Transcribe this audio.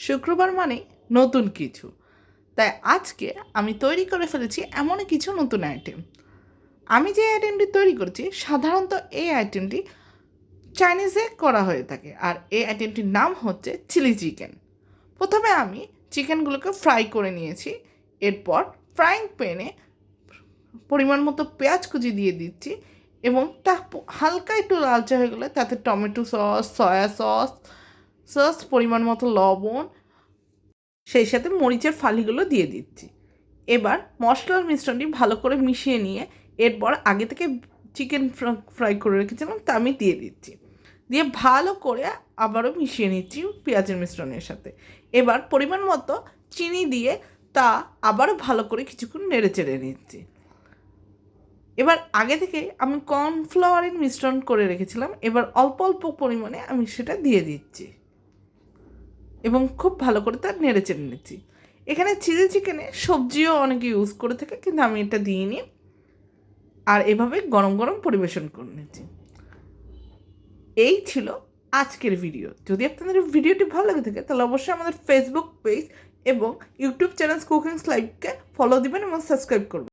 শুক্রবার মানে নতুন কিছু, তাই আজকে আমি তৈরি করে ফেলেছি এমনই কিছু নতুন আইটেম। আমি যে আইটেমটি তৈরি করছি সাধারণত এই আইটেমটি চাইনিজে করা হয়ে থাকে, আর এই আইটেমটির নাম হচ্ছে চিলি চিকেন। প্রথমে আমি চিকেনগুলোকে ফ্রাই করে নিয়েছি। এরপর ফ্রাইং প্যানে পরিমাণ মতো পেঁয়াজ কুচি দিয়ে দিচ্ছি, এবং তা হালকা একটু লালচে হয়ে গেলে তাতে tomato sauce, soya sauce sauce, পরিমাণ মতো লবণ, সেই সাথে মরিচের ফালিগুলো দিয়ে দিচ্ছি। এবার মশলার মিশ্রণটি ভালো করে মিশিয়ে নিয়ে এরপর আগে থেকে চিকেন ফ্রাই করে রেখেছিলাম তা আমি দিয়ে দিচ্ছি। দিয়ে ভালো করে আবারও মিশিয়ে নিচ্ছি পেঁয়াজের মিশ্রণের সাথে। এবার পরিমাণ মতো চিনি দিয়ে তা আবারও ভালো করে কিছুক্ষণ নেড়ে চেড়ে নিচ্ছি। এবার আগে থেকে আমি কর্নফ্লাওয়ারের মিশ্রণ করে রেখেছিলাম, এবার অল্প অল্প পরিমাণে আমি সেটা দিয়ে দিচ্ছি এবং খুব ভালো করে তার নেড়ে চেড়ে নিচ্ছি। এখানে চিলি চিকেনে সবজিও অনেকে ইউজ করে থাকে, কিন্তু আমি এটা দিইনি। আর এভাবে গরম গরম পরিবেশন করে নিচ্ছি। এই ছিল আজকের ভিডিও। যদি আপনাদের ভিডিওটি ভালো লাগে থাকে তাহলে অবশ্যই আমাদের ফেসবুক পেজ এবং ইউটিউব চ্যানেল কুকিংস লাইভকে ফলো দিবেন এবং সাবস্ক্রাইব করবেন।